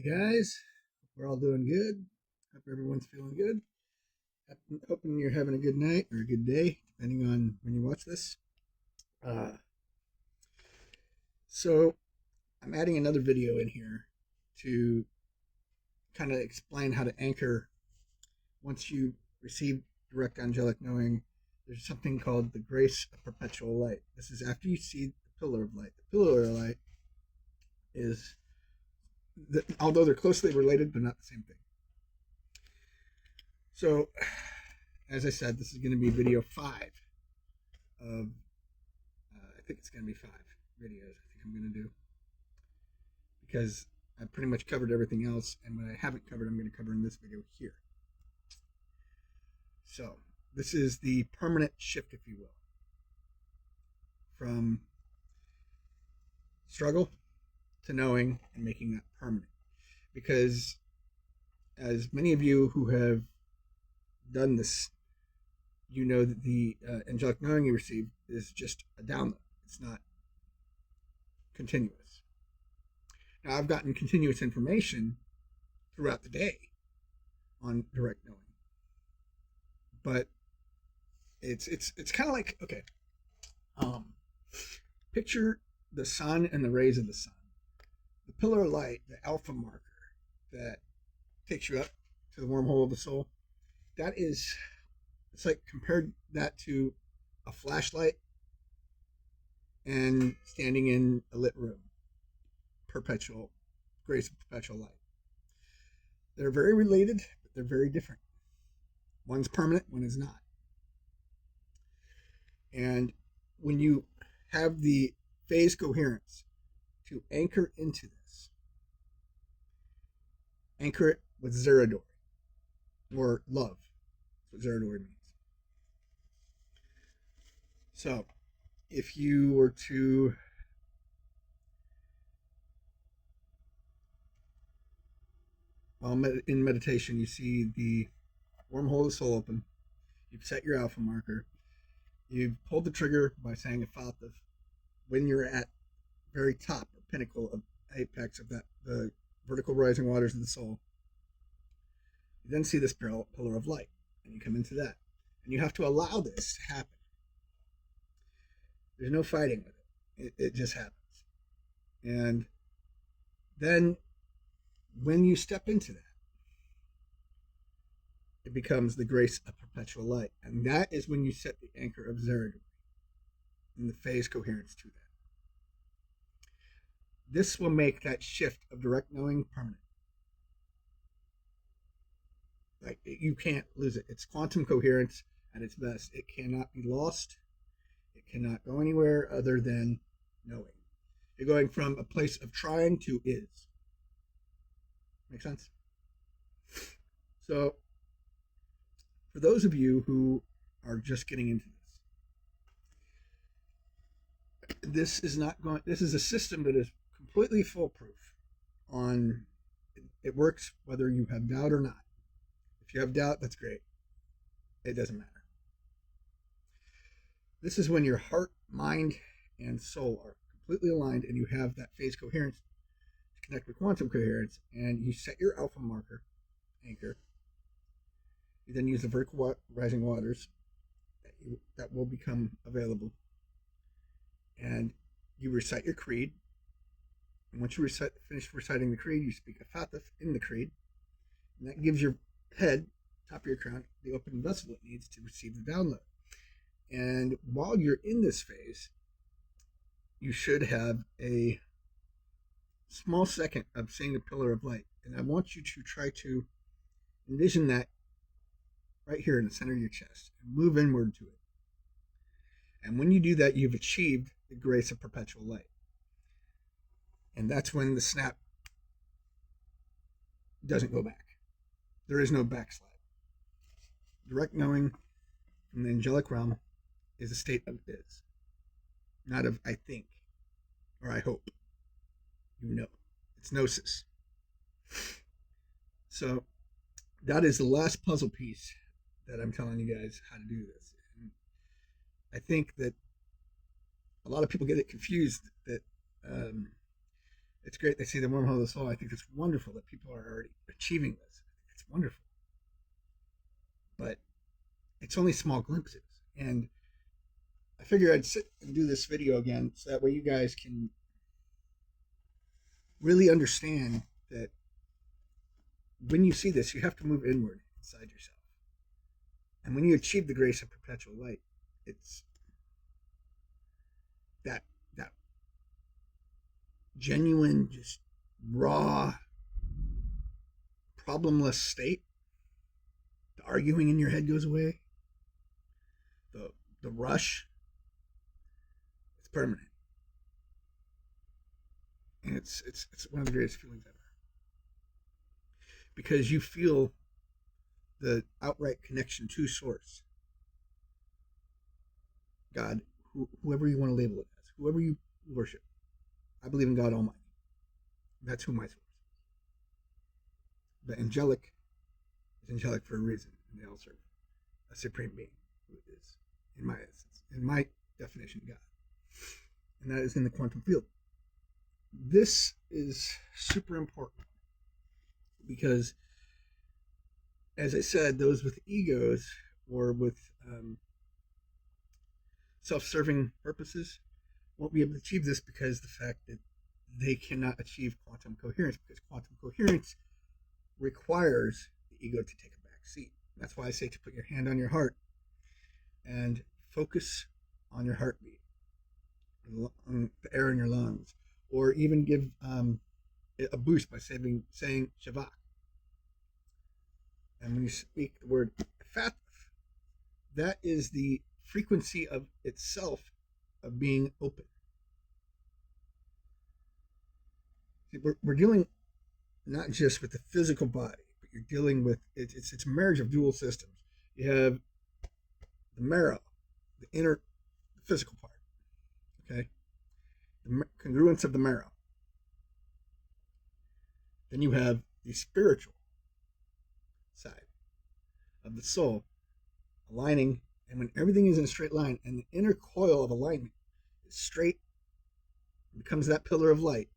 Hey guys, we're all doing good. Hope everyone's feeling good. Hoping you're having a good night or a good day, depending on when you watch this. Uh, so, I'm adding another video in here to kind of explain how to anchor once you receive direct angelic knowing. There's something called the grace of perpetual light. This is after you see the pillar of light. The pillar of light is, although they're closely related, they're not the same thing. So, as I said, this is going to be video 5 of, I think it's going to be 5 videos I think I'm going to do. Because I've pretty much covered everything else, and what I haven't covered, I'm going to cover in this video here. So, this is the permanent shift, if you will, from struggle to knowing and making that permanent. Because as many of you who have done this, you know that the angelic knowing you receive is just a download. It's not continuous. Now, I've gotten continuous information throughout the day on direct knowing, but it's kind of like, okay, picture the sun and the rays of the sun. The pillar of light, the alpha marker that takes you up to the wormhole of the soul. That is, it's like compared that to a flashlight and standing in a lit room. Perpetual grace of perpetual light. They're very related, but they're very different. One's permanent, one is not. And when you have the phase coherence to anchor into this, anchor it with Zeridory, or love. That's what Zeridory means. So, if you were to in meditation, you see the wormhole of the soul open. You've set your alpha marker. You've pulled the trigger by saying a fatha. When you're at very top or pinnacle of apex of that, the vertical rising waters of the soul, you then see this pillar of light, and you come into that, and you have to allow this to happen. There's no fighting with it. It just happens. And then when you step into that, it becomes the grace of perpetual light. And that is when you set the anchor of Zeridory in the phase coherence to that. This will make that shift of direct knowing permanent. Like, you can't lose it. It's quantum coherence at its best. It cannot be lost. It cannot go anywhere other than knowing. You're going from a place of trying to is. Make sense? So, for those of you who are just getting into this is not going. This is a system that is completely foolproof. It works whether you have doubt or not. If you have doubt, that's great. It doesn't matter. This is when your heart, mind, and soul are completely aligned, and you have that phase coherence to connect with quantum coherence, and you set your alpha marker anchor. You then use the vertical rising waters that will become available, and you recite your creed. And once you finish reciting the creed, you speak a fatha in the creed, and that gives your head, top of your crown, the open vessel it needs to receive the download. And while you're in this phase, you should have a small second of seeing the pillar of light. And I want you to try to envision that right here in the center of your chest and move inward to it. And when you do that, you've achieved the grace of perpetual light. And that's when the snap doesn't go back. There is no backslide. Direct knowing from the angelic realm is a state of is, not of I think or I hope. You know. It's gnosis. So that is the last puzzle piece that I'm telling you guys how to do this. And I think that a lot of people get it confused that It's great they see the wormhole of the soul. I think it's wonderful that people are already achieving this. It's wonderful. But it's only small glimpses. And I figured I'd sit and do this video again so that way you guys can really understand that when you see this, you have to move inward inside yourself. And when you achieve the grace of perpetual light, it's that genuine, just raw, problemless state. The arguing in your head goes away. The rush, it's permanent. And it's one of the greatest feelings ever. Because you feel the outright connection to source. God, whoever you want to label it as, whoever you worship. I believe in God Almighty. That's who my source is. The angelic is angelic for a reason, and they all serve a supreme being who is, in my essence, in my definition, God. And that is in the quantum field. This is super important because, as I said, those with egos or with self-serving purposes won't be able to achieve this because the fact that they cannot achieve quantum coherence, because quantum coherence requires the ego to take a back seat. That's why I say to put your hand on your heart and focus on your heartbeat, on the air in your lungs, or even give it a boost by saying Shavak. And when you speak the word Fatf, that is the frequency of itself of being open. We're dealing not just with the physical body, but you're dealing with it's a marriage of dual systems. You have the marrow, the inner the physical part, okay, the congruence of the marrow. Then you have the spiritual side of the soul, aligning, and when everything is in a straight line and the inner coil of alignment is straight, becomes that pillar of light,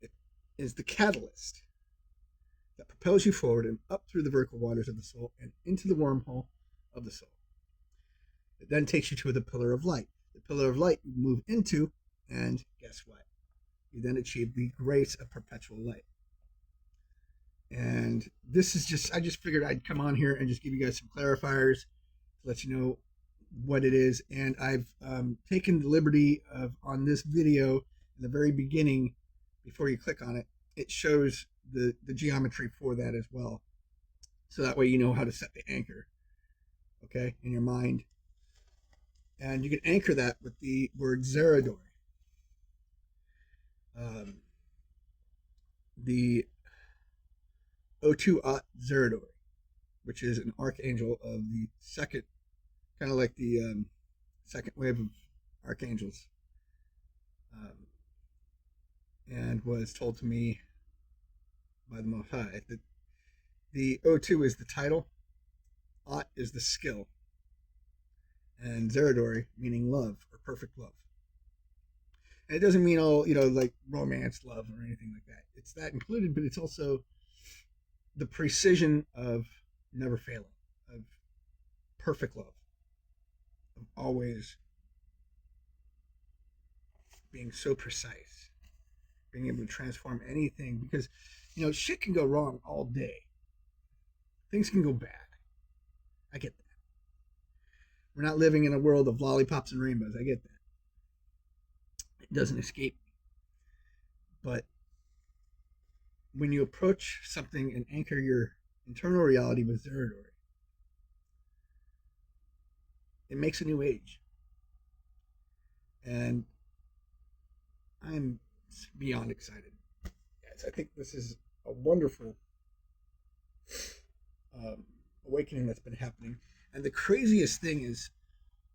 it is the catalyst that propels you forward and up through the vertical waters of the soul and into the wormhole of the soul. It then takes you to the pillar of light. The pillar of light you move into, and guess what? You then achieve the grace of perpetual light. And this is just, I just figured I'd come on here and just give you guys some clarifiers to let you know what it is. And I've taken the liberty of, on this video, in the very beginning, before you click on it, it shows the geometry for that as well. So that way you know how to set the anchor, okay, in your mind. And you can anchor that with the word Zeridory. The O2 Zeridory, which is an archangel of the second, kind of like the second wave of archangels, and was told to me by the Most High that the O2 is the title, Ot is the skill, and Zeridory meaning love or perfect love. And it doesn't mean all, like romance, love, or anything like that. It's that included, but it's also the precision of never failing, of perfect love, of always being so precise, being able to transform anything, because, shit can go wrong all day. Things can go bad. I get that. We're not living in a world of lollipops and rainbows. I get that. It doesn't escape me. But when you approach something and anchor your internal reality with Zeridory, it makes a new age. And I'm beyond excited. Yes, I think this is a wonderful awakening that's been happening. And the craziest thing is,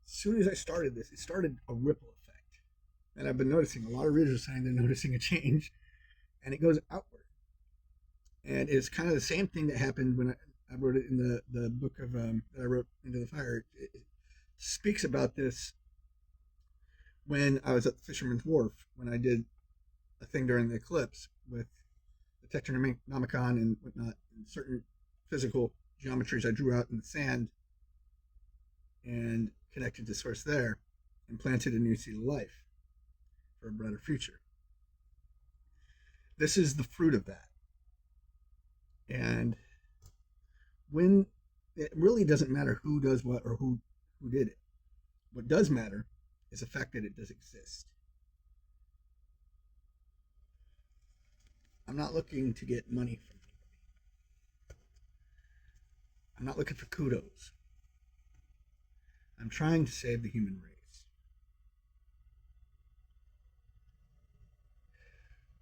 as soon as I started this, it started a ripple effect. And I've been noticing, a lot of readers are saying they're noticing a change, and it goes outward. And it's kind of the same thing that happened when I wrote it in the book of that I wrote, Into the Fire. It speaks about this when I was at the Fisherman's Wharf, when I did a thing during the eclipse with the Technonomicon and whatnot, and certain physical geometries I drew out in the sand and connected to source there and planted a new seed of life for a brighter future. This is the fruit of that. And when it really doesn't matter who does what or who did it. What does matter is the fact that it does exist. I'm not looking to get money from anybody. I'm not looking for kudos. I'm trying to save the human race.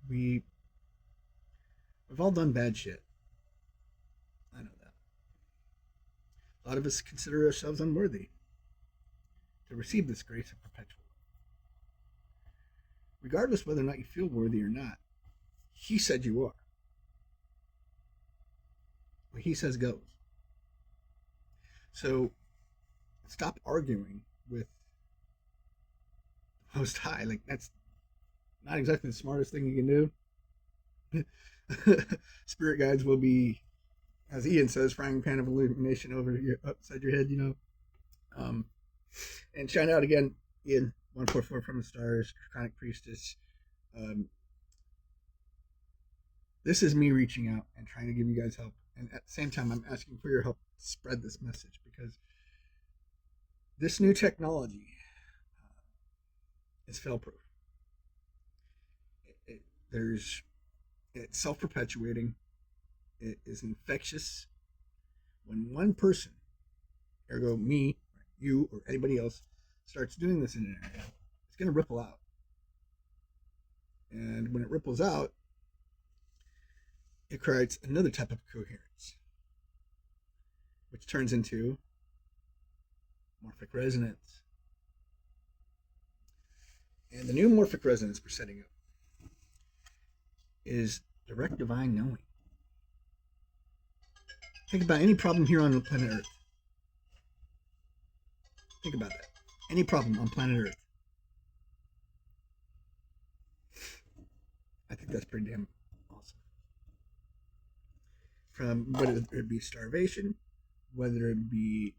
We've all done bad shit. I know that. A lot of us consider ourselves unworthy to receive this grace of perpetual. Regardless whether or not you feel worthy or not, he said you are. What he says goes. So stop arguing with the Most High. Like, that's not exactly the smartest thing you can do. Spirit guides will be, as Ian says, frying pan of illumination upside your head, and shout out again, Ian, 144 from the stars, Draconic Priestess. This is me reaching out and trying to give you guys help. And at the same time, I'm asking for your help to spread this message, because this new technology is fail-proof. It's self-perpetuating. It is infectious. When one person, ergo me, you, or anybody else, starts doing this in an area, it's going to ripple out. And when it ripples out, it creates another type of coherence, which turns into morphic resonance. And the new morphic resonance we're setting up is direct divine knowing. Think about any problem here on planet Earth. Think about that. Any problem on planet Earth. I think that's pretty damn awesome. From whether it be starvation, whether it be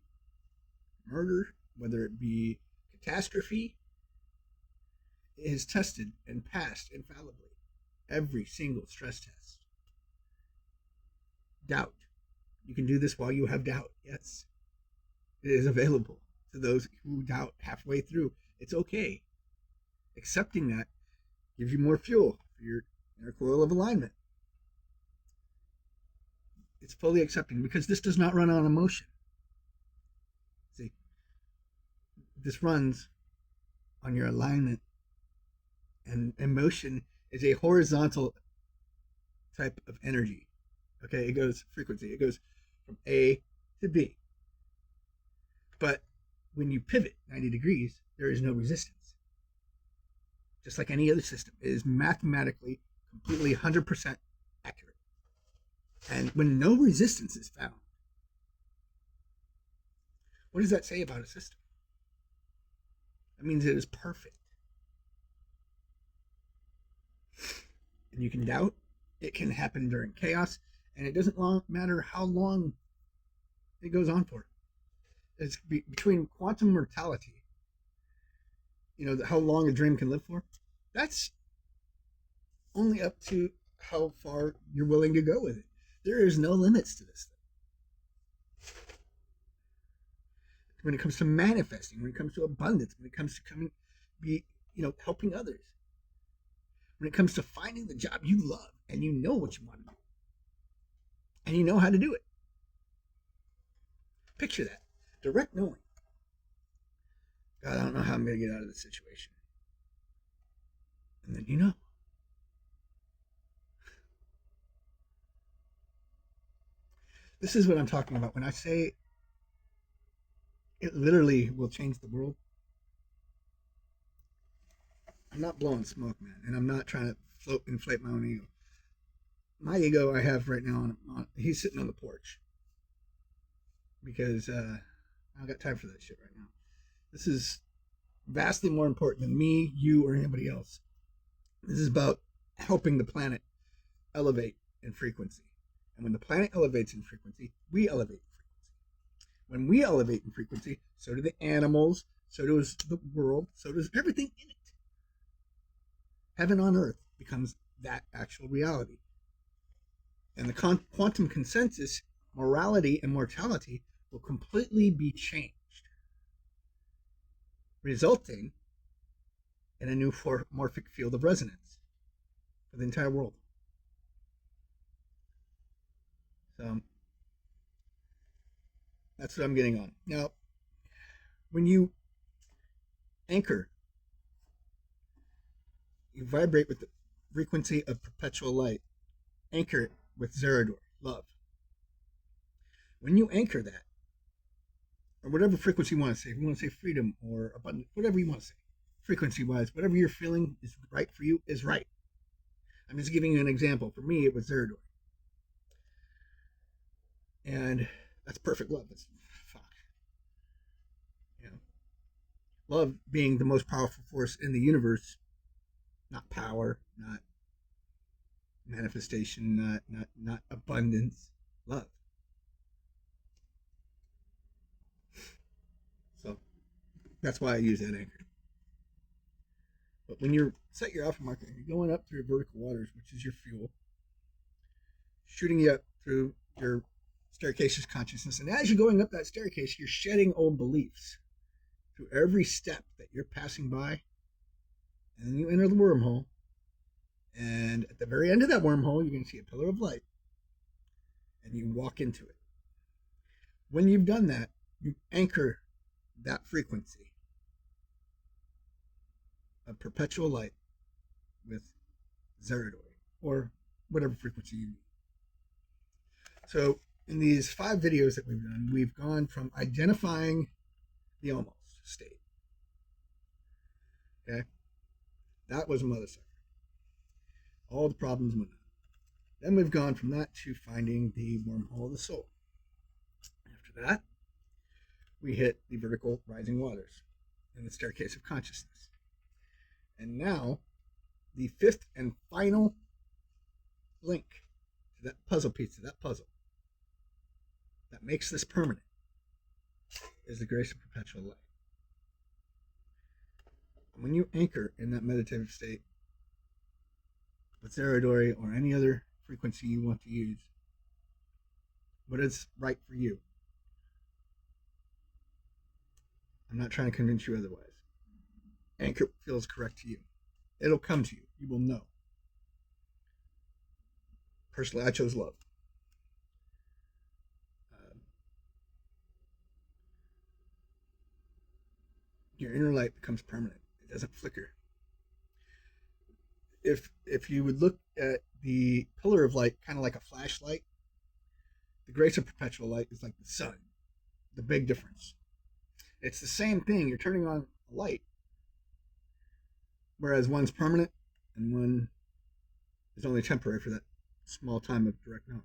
murder, whether it be catastrophe, it is tested and passed infallibly. Every single stress test. Doubt. You can do this while you have doubt. Yes. It is available to those who doubt halfway through. It's okay. Accepting that gives you more fuel for your inner coil of alignment. It's fully accepting, because this does not run on emotion. See, this runs on your alignment, and emotion is a horizontal type of energy. Okay, it goes frequency. It goes from A to B. But when you pivot 90 degrees, there is no resistance. Just like any other system, it is mathematically completely 100% accurate. And when no resistance is found, what does that say about a system? That means it is perfect. And you can doubt. It can happen during chaos, and it doesn't matter how long it goes on for. It's between quantum mortality, how long a dream can live for. That's only up to how far you're willing to go with it. There is no limits to this thing. When it comes to manifesting, when it comes to abundance, when it comes to helping others, when it comes to finding the job you love and you know what you want to do, and you know how to do it. Picture that. Direct knowing. God, I don't know how I'm going to get out of this situation. And then you know. This is what I'm talking about when I say it literally will change the world. I'm not blowing smoke, man, and I'm not trying to inflate my own ego. My ego I have right now, he's sitting on the porch, because I don't got time for that shit right now. This is vastly more important than me, you, or anybody else. This is about helping the planet elevate in frequency. And when the planet elevates in frequency, we elevate in frequency. When we elevate in frequency, so do the animals, so does the world, so does everything in it. Heaven on earth becomes that actual reality. And the quantum consensus, morality and mortality will completely be changed, resulting in a new morphic field of resonance for the entire world. So that's what I'm getting on. Now, when you anchor, you vibrate with the frequency of perpetual light. Anchor it with Zeridory, love. When you anchor that, or whatever frequency you want to say, if you want to say freedom or abundance, whatever you want to say, frequency wise, whatever you're feeling is right for you is right. I'm just giving you an example. For me, it was Zeridory. And that's perfect love. That's fuck. You know, love being the most powerful force in the universe, not power, not manifestation, not abundance, love. So that's why I use that anchor. But when you set your alpha marker, you're going up through vertical waters, which is your fuel, shooting you up through your staircase of consciousness. And as you're going up that staircase, you're shedding old beliefs through every step that you're passing by. And then you enter the wormhole. And at the very end of that wormhole, you're going to see a pillar of light. And you walk into it. When you've done that, you anchor that frequency of perpetual light with Zeridory, or whatever frequency you need. So in these 5 videos that we've done, we've gone from identifying the almost state. Okay? That was a mother sucker. All the problems went on. Then we've gone from that to finding the wormhole of the soul. After that, we hit the vertical rising waters and the staircase of consciousness. And now, the 5th and final link to that puzzle piece, to that puzzle, that makes this permanent, is the grace of perpetual light. When you anchor in that meditative state with Zeridory or any other frequency you want to use, what is right for you? I'm not trying to convince you otherwise. Anchor feels correct to you. It'll come to you. You will know. Personally, I chose love. Your inner light becomes permanent. It doesn't flicker. If you would look at the pillar of light kind of like a flashlight, the grace of perpetual light is like the sun. The big difference. It's the same thing. You're turning on a light, whereas one's permanent and one is only temporary for that small time of direct knowing.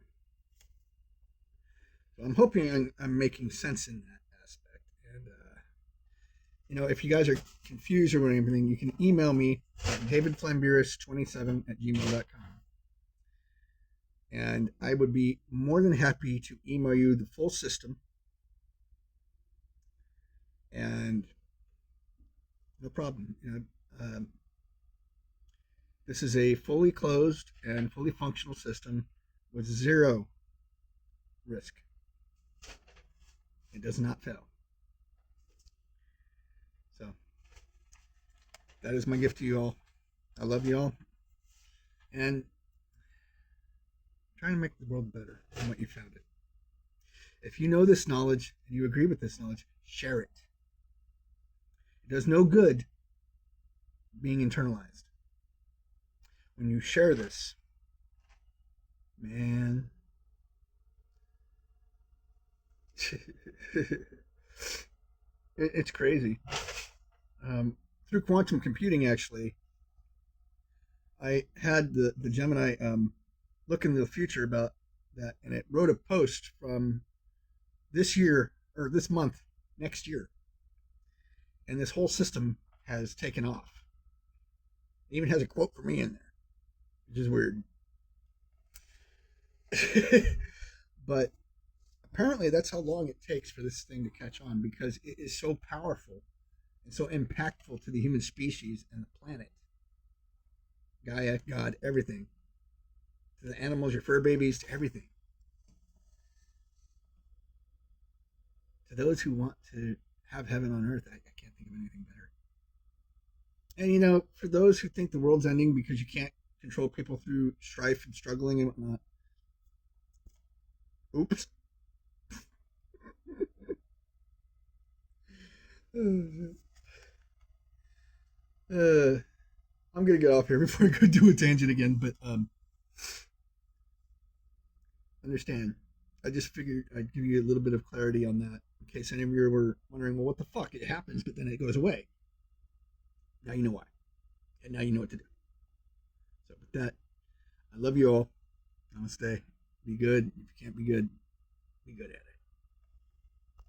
So I'm hoping I'm making sense in that aspect. And if you guys are confused or anything, you can email me at davidflamberis27@gmail.com. And I would be more than happy to email you the full system. And no problem. This is a fully closed and fully functional system with 0 risk. It does not fail. So that is my gift to you all. I love you all. And trying to make the world better than what you found it. If you know this knowledge and you agree with this knowledge, share it. It does no good being internalized. When you share this, man, it's crazy. Through quantum computing, actually, I had the Gemini look into the future about that, and it wrote a post from this year, or this month, next year. And this whole system has taken off. It even has a quote for me in there. which is weird. But apparently, that's how long it takes for this thing to catch on because it is so powerful and so impactful to the human species and the planet. Gaia, God, everything. To the animals, your fur babies, to everything. To those who want to have heaven on earth, I can't think of anything better. And you know, for those who think the world's ending because you can't control people through strife and struggling and whatnot, oops. uh, I'm gonna get off here before I go do a tangent again, but understand. I just figured I'd give you a little bit of clarity on that in case any of you were wondering, well, what the fuck? It happens, but then it goes away. Now you know why, and now you know what to do. So with that, I love you all. Namaste. Be good. If you can't be good, be good at it.